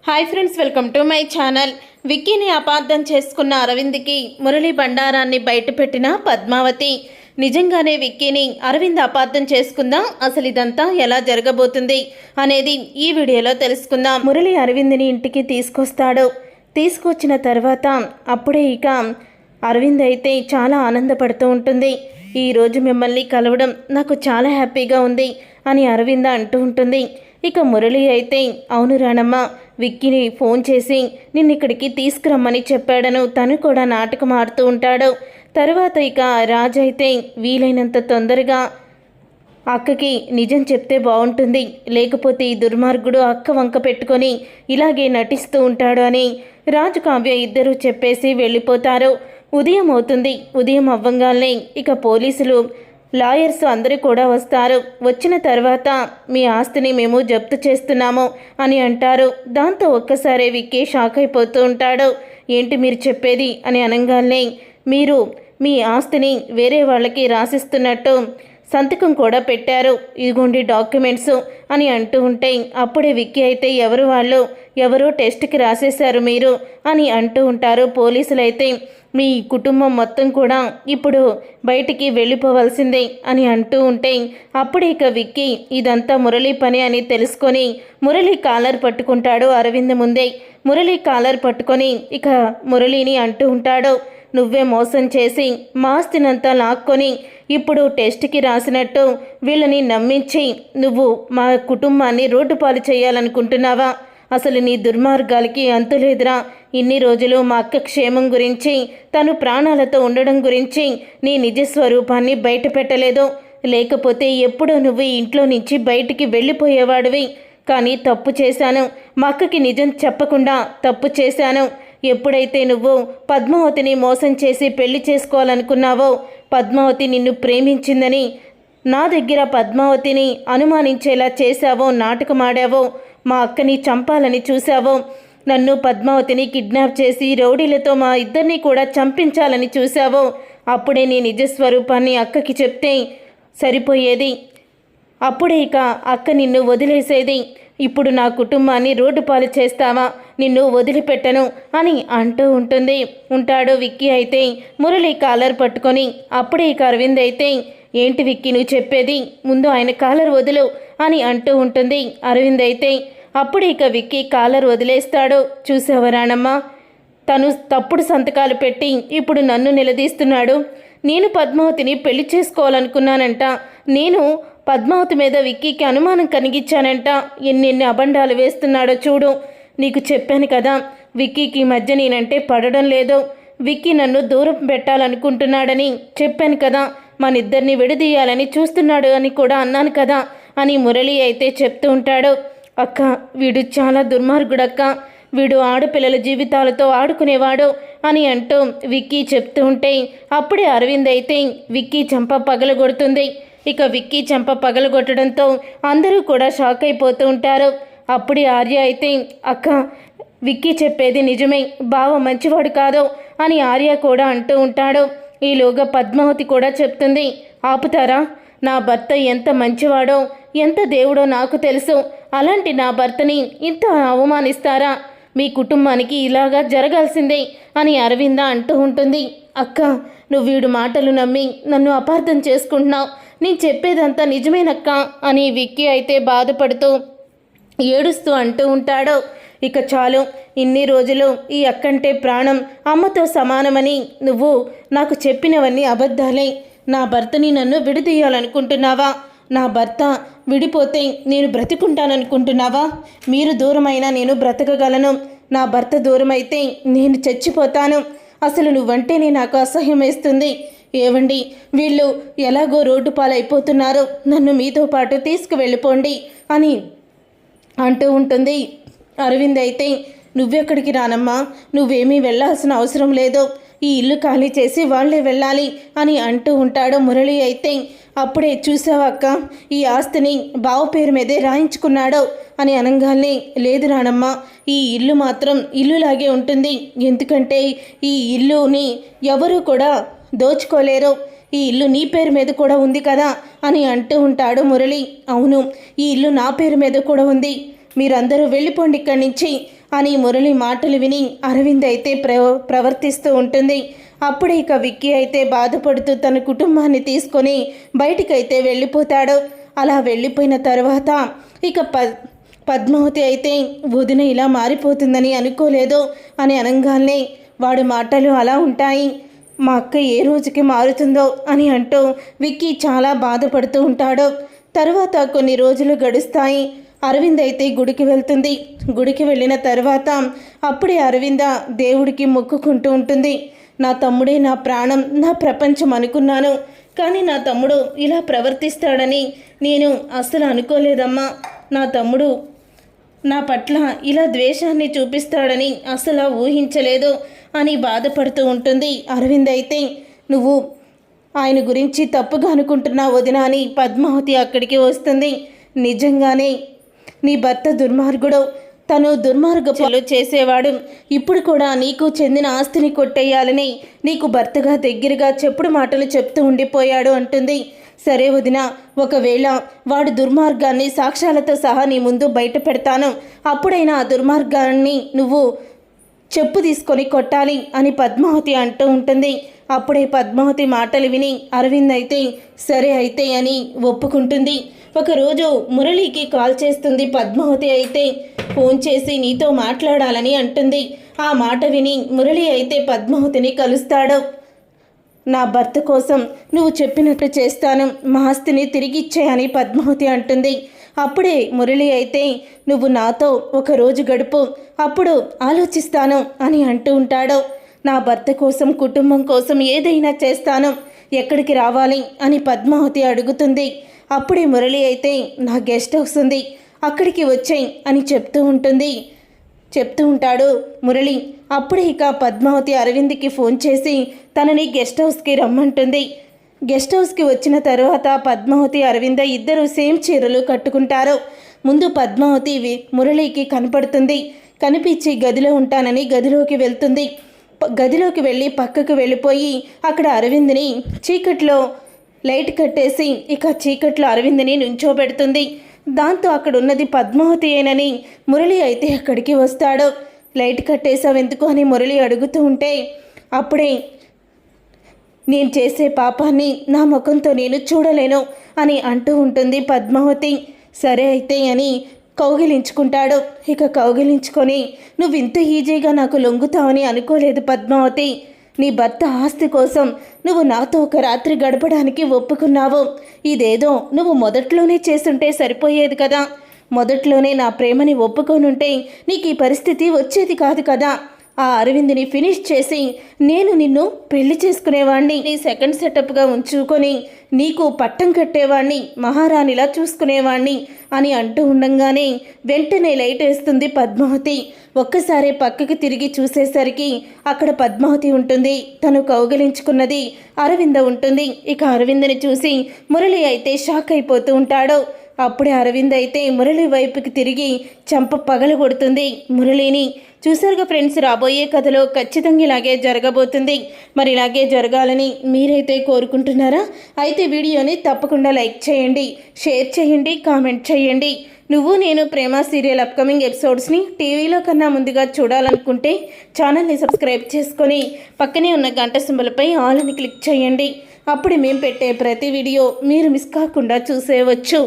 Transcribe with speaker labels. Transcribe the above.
Speaker 1: Hi friends, welcome to my channel. విక్కీని అపార్థం చేసుకున్న అరవింద్కి మురళి బండారాన్ని బయటపెట్టిన పద్మావతి. నిజంగానే విక్కీని అరవింద్ అపార్థం చేసుకుందా? అసలు ఇదంతా ఎలా జరగబోతుంది అనేది ఈ వీడియోలో తెలుసుకుందాం. మురళి అరవింద్ని ఇంటికి తీసుకొస్తాడు. తీసుకొచ్చిన తర్వాత అప్పుడే ఇక అరవింద్ అయితే చాలా ఆనందపడుతూ ఉంటుంది. ఈరోజు మిమ్మల్ని కలవడం నాకు చాలా హ్యాపీగా ఉంది అని అరవింద అంటూ ఉంటుంది. ఇక మురళి అయితే, అవును రానమ్మ, విక్కీని ఫోన్ చేసి నిన్ను ఇక్కడికి తీసుకురమ్మని చెప్పాడను తను కూడా నాటకం ఆడుతూ ఉంటాడు. తర్వాత ఇక రాజు అయితే వీలైనంత తొందరగా అక్కకి నిజం చెప్తే బాగుంటుంది, లేకపోతే ఈ దుర్మార్గుడు అక్క వంక పెట్టుకొని ఇలాగే నటిస్తూ ఉంటాడు అని రాజు కావ్య ఇద్దరూ చెప్పేసి వెళ్ళిపోతారు. ఉదయం అవుతుంది. ఉదయం అవ్వంగానే ఇక పోలీసులు లాయర్స్ అందరూ కూడా వస్తారు. వచ్చిన తర్వాత మీ ఆస్తిని మేము జప్తు చేస్తున్నాము అని అంటారు. దాంతో ఒక్కసారి విక్కీ షాక్ అయిపోతూ ఉంటాడు. ఏంటి మీరు చెప్పేది అని అనగానే, మీరు మీ ఆస్తిని వేరే వాళ్ళకి రాసిస్తున్నట్టు సంతకం కూడా పెట్టారు, ఇదిగోండి డాక్యుమెంట్స్ అని అంటూ ఉంటే అప్పుడే విక్కీ అయితే ఎవరు వాళ్ళు, ఎవరో టెస్ట్కి రాసేశారు మీరు అని అంటూ ఉంటారు. పోలీసులైతే మీ కుటుంబం మొత్తం కూడా ఇప్పుడు బయటికి వెళ్ళిపోవలసిందే అని అంటూ ఉంటే అప్పుడు ఇక విక్కీ ఇదంతా మురళి పని అని తెలుసుకొని మురళి కాలర్ పట్టుకుంటాడు. అరవింద్ ముందే మురళి కాలర్ పట్టుకొని ఇక మురళిని అంటూ ఉంటాడు, నువ్వే మోసం చేసి మా ఆస్తినంతా లాక్కొని ఇప్పుడు టెస్ట్కి రాసినట్టు వీళ్ళని నమ్మించి నువ్వు మా కుటుంబాన్ని రోడ్డు పాలు చేయాలనుకుంటున్నావా? అసలు నీ దుర్మార్గాలకి అంతులేదురా. ఇన్ని రోజులు మా అక్క క్షేమం గురించి, తను ప్రాణాలతో ఉండడం గురించి నీ నిజస్వరూపాన్ని బయట పెట్టలేదు. లేకపోతే ఎప్పుడో నువ్వు ఇంట్లో నుంచి బయటికి వెళ్ళిపోయేవాడివి. కానీ తప్పు చేశాను, మా అక్కకి నిజం చెప్పకుండా తప్పు చేశాను. ఎప్పుడైతే నువ్వు పద్మావతిని మోసం చేసి పెళ్లి చేసుకోవాలనుకున్నావో, పద్మావతి నిన్ను ప్రేమించిందని నా దగ్గర పద్మావతిని అనుమానించేలా చేశావో, నాటకమాడావో, మా అక్కని చంపాలని చూశావో, నన్ను పద్మావతిని కిడ్నాప్ చేసి రౌడీలతో మా ఇద్దరిని కూడా చంపించాలని చూశావో, అప్పుడే నీ నిజస్వరూపాన్ని అక్కకి చెప్తే సరిపోయేది. అప్పుడే ఇక అక్క నిన్ను వదిలేసేది. ఇప్పుడు నా కుటుంబాన్ని రోడ్డు పాలు చేస్తావా? నిన్ను వదిలిపెట్టను అని అంటూ ఉంటాడు విక్కీ అయితే మురళి కాలర్ పట్టుకొని. అప్పుడే ఇక అరవింద్ అయితే, ఏంటి విక్కీ నువ్వు చెప్పేది, ముందు ఆయన కాలర్ వదులు అని అంటూ ఉంటుంది. అరవింద్ అయితే అప్పుడు ఇక విక్కీ కాలర్ వదిలేస్తాడు. చూసేవరానమ్మా, తను తప్పుడు సంతకాలు పెట్టి ఇప్పుడు నన్ను నిలదీస్తున్నాడు. నేను పద్మావతిని పెళ్లి చేసుకోవాలనుకున్నానంట, నేను పద్మావతి మీద విక్కీకి అనుమానం కలిగించానంట. ఎన్నెన్ని అబండాలు వేస్తున్నాడో చూడు. నీకు చెప్పాను కదా, విక్కీకి మధ్య నేనంటే పడడం లేదు, విక్కీ నన్ను దూరం పెట్టాలనుకుంటున్నాడని చెప్పాను కదా, మనిద్దరిని విడదీయాలని చూస్తున్నాడు అని కూడా అన్నాను కదా అని మురళి అయితే చెప్తూ ఉంటాడు. అక్క, వీడు చాలా దుర్మార్గుడక్క, వీడు ఆడపిల్లల జీవితాలతో ఆడుకునేవాడు అని అంటూ విక్కీ చెప్తూ ఉంటే అప్పుడే అరవింద్ అయితే విక్కీ చెంప పగలగొడుతుంది. ఇక విక్కీ చెంప పగలగొట్టడంతో అందరూ కూడా షాక్ అయిపోతూ ఉంటారు. అప్పుడే ఆర్య అయితే, అక్క విక్కీ చెప్పేది నిజమే, బావ మంచివాడు కాదు అని ఆర్య కూడా అంటూ ఉంటాడు. ఈలోగా పద్మావతి కూడా చెప్తుంది, ఆపుతారా? నా భర్త ఎంత మంచివాడో, ఎంత దేవుడో నాకు తెలుసు. అలాంటి నా భర్తని ఇంత అవమానిస్తారా? మీ కుటుంబానికి ఇలాగా జరగాల్సిందే అని అరవింద అంటూ ఉంటుంది. అక్క, నువ్వు వీడు మాటలు నమ్మి నన్ను అపార్థం చేసుకుంటున్నావు, నేను చెప్పేదంతా నిజమేనక్క అని విక్కీ అయితే బాధపడుతూ ఏడుస్తూ అంటూ ఉంటాడు. ఇక చాలు, ఇన్ని రోజులు ఈ అక్కంటే ప్రాణం, అమ్మతో సమానమని నువ్వు నాకు చెప్పినవన్నీ అబద్ధాలే. నా భర్తని నన్ను విడదీయాలనుకుంటున్నావా? నా భర్త విడిపోతే నేను బ్రతికుంటాననుకుంటున్నావా? మీరు దూరమైనా నేను బ్రతకగలను, నా భర్త దూరమైతే నేను చచ్చిపోతాను. అసలు నువ్వంటేనే నాకు అసహ్యం వేస్తుంది. ఏవండి, వీళ్ళు ఎలాగో రోడ్డు పాలైపోతున్నారు, నన్ను మీతో పాటు తీసుకువెళ్ళిపోండి అని అంటూ ఉంటుంది. అరవింద్ అయితే, నువ్వెక్కడికి రానమ్మా, నువ్వేమీ వెళ్ళాల్సిన అవసరం లేదు, ఈ ఇల్లు ఖాళీ చేసి వాళ్లే వెళ్ళాలి అని అంటూ ఉంటాడు. మురళి అయితే, అప్పుడే చూసావక్క, ఈ ఆస్తిని బావ పేరు మీదే రాయించుకున్నాడు అని అనగానే, లేదు రానమ్మ, ఈ ఇల్లు మాత్రం ఇల్లులాగే ఉంటుంది, ఎందుకంటే ఈ ఇల్లుని ఎవరూ కూడా దోచుకోలేరు, ఈ ఇల్లు నీ పేరు మీద కూడా ఉంది కదా అని అంటూ ఉంటాడు మురళి. అవును, ఈ ఇల్లు నా పేరు మీద కూడా ఉంది, మీరందరూ వెళ్ళిపోండి ఇక్కడి నుంచి అని మురళి మాటలు విని అరవింద్ అయితే ప్రవర్తిస్తూ ఉంటుంది. అప్పుడే ఇక విక్కీ అయితే బాధపడుతూ తన కుటుంబాన్ని తీసుకొని బయటికైతే వెళ్ళిపోతాడు. అలా వెళ్ళిపోయిన తర్వాత ఇక పద్మావతి అయితే వదిన ఇలా మారిపోతుందని అనుకోలేదు అని అనగానే వాడి మాటలు అలా ఉంటాయి. మా అక్క ఏ రోజుకి మారుతుందో అని అంటూ విక్కీ చాలా బాధపడుతూ ఉంటాడు. తర్వాత కొన్ని రోజులు గడుస్తాయి. అరవింద్ అయితే గుడికి వెళ్తుంది. గుడికి వెళ్ళిన తర్వాత అప్పుడే అరవింద దేవుడికి మొక్కుకుంటూ ఉంటుంది. నా తమ్ముడే నా ప్రాణం, నా ప్రపంచం అనుకున్నాను, కానీ నా తమ్ముడు ఇలా ప్రవర్తిస్తాడని నేను అస్సలు అనుకోలేదమ్మా. నా తమ్ముడు నా పట్ల ఇలా ద్వేషాన్ని చూపిస్తాడని అసలు ఊహించలేదు అని బాధపడుతూ ఉంటుంది. అరవింద్ అయితే నువ్వు ఆయన గురించి తప్పుగా అనుకుంటున్నా వదిన అని పద్మావతి అక్కడికి వస్తుంది. నిజంగానే నీ భర్త దుర్మార్గుడు, తను దుర్మార్గపులు చేసేవాడు. ఇప్పుడు కూడా నీకు చెందిన ఆస్తిని కొట్టేయాలని నీకు భర్తగా దగ్గరగా చెప్పుడు మాటలు చెప్తూ ఉండిపోయాడు అంటుంది. సరే వదిన, ఒకవేళ వాడు దుర్మార్గాన్ని సాక్ష్యాలతో సహా నీ ముందు బయట పెడతాను, అప్పుడైనా ఆ దుర్మార్గాన్ని నువ్వు చెప్పు తీసుకొని కొట్టాలి అని పద్మావతి అంటూ ఉంటుంది. అప్పుడే పద్మావతి మాటలు విని అరవింద్ అయితే సరే అయితే అని ఒప్పుకుంటుంది. ఒకరోజు మురళికి కాల్ చేస్తుంది పద్మావతి. అయితే ఫోన్ చేసి నీతో మాట్లాడాలని అంటుంది. ఆ మాట విని మురళి అయితే పద్మావతిని కలుస్తాడు. నా భర్త కోసం నువ్వు చెప్పినట్టు చేస్తాను, మా ఆస్తిని తిరిగి ఇచ్చేయని పద్మావతి అంటుంది. అప్పుడే మురళి అయితే నువ్వు నాతో ఒకరోజు గడుపు, అప్పుడు ఆలోచిస్తాను అని అంటూ ఉంటాడు. నా భర్త కోసం, కుటుంబం కోసం ఏదైనా చేస్తాను, ఎక్కడికి రావాలి అని పద్మావతి అడుగుతుంది. అప్పుడే మురళి అయితే నా గెస్ట్ హౌస్ ఉంది, అక్కడికి వచ్చేయి అని చెప్తూ ఉంటాడు మురళి. అప్పుడే ఇక పద్మావతి అరవింద్కి ఫోన్ చేసి తనని గెస్ట్ హౌస్కి రమ్మంటుంది. గెస్ట్ హౌస్కి వచ్చిన తర్వాత పద్మావతి అరవింద ఇద్దరు సేమ్ చీరలు కట్టుకుంటారు. ముందు పద్మావతి మురళికి కనపడుతుంది. కనిపించి గదిలో ఉంటానని గదిలోకి వెళ్తుంది. గదిలోకి వెళ్ళి పక్కకు వెళ్ళిపోయి అక్కడ అరవింద్ని చీకట్లో లైట్ కట్టేసి ఇక చీకట్లో అరవింద్ని నుంచోబెడుతుంది. దాంతో అక్కడ ఉన్నది పద్మావతి ఏనని మురళి అయితే అక్కడికి వస్తాడు. లైట్ కట్టేసావెందుకు అని మురళి అడుగుతూ ఉంటే అప్పుడే నేను చేసే పాపాన్ని నా ముఖంతో నేను చూడలేను అని అంటూ ఉంటుంది పద్మావతి. సరే అయితే అని కౌగిలించుకుంటాడు. ఇక కౌగిలించుకొని నువ్వు ఇంత ఈజీగా నాకు లొంగుతావని అనుకోలేదు పద్మావతి. నీ భర్త ఆస్తి కోసం నువ్వు నాతో ఒక రాత్రి గడపడానికి ఒప్పుకున్నావు. ఇదేదో నువ్వు మొదట్లోనే చేసుంటే సరిపోయేది కదా. మొదట్లోనే నా ప్రేమని ఒప్పుకోనుంటే నీకు ఈ పరిస్థితి వచ్చేది కాదు కదా. ఆ అరవింద్ని ఫినిష్ చేసి నేను నిన్ను పెళ్లి చేసుకునేవాణ్ణి, నీ సెకండ్ సెటప్గా ఉంచుకొని నీకు పట్టం కట్టేవాణ్ణి, మహారాణిలా చూసుకునేవాణ్ణి అని అంటూ ఉండంగానే వెంటనే లైట్ వేస్తుంది పద్మావతి. ఒక్కసారి పక్కకి తిరిగి చూసేసరికి అక్కడ పద్మావతి ఉంటుంది. తను కౌగిలించుకున్నది అరవింద ఉంటుంది. ఇక అరవిందని చూసి మురళి అయితే షాక్ అయిపోతూ ఉంటాడు. అప్పుడే అరవింద్ అయితే మురళి వైపుకి తిరిగి చంప పగలు కొడుతుంది మురళిని. చూసారుగా ఫ్రెండ్స్, రాబోయే కథలో ఖచ్చితంగా ఇలాగే జరగబోతుంది. మరి ఇలాగే జరగాలని మీరైతే కోరుకుంటున్నారా? అయితే వీడియోని తప్పకుండా లైక్ చేయండి, షేర్ చేయండి, కామెంట్ చేయండి. నువ్వు నేను ప్రేమ సీరియల్ అప్కమింగ్ ఎపిసోడ్స్ని టీవీలో కన్నా ముందుగా చూడాలనుకుంటే ఛానల్ని సబ్స్క్రైబ్ చేసుకొని పక్కనే ఉన్న గంట సింబల్పై ఆల్ అని క్లిక్ చేయండి. అప్పుడు మేము పెట్టే ప్రతి వీడియో మీరు మిస్ కాకుండా చూసేయవచ్చు.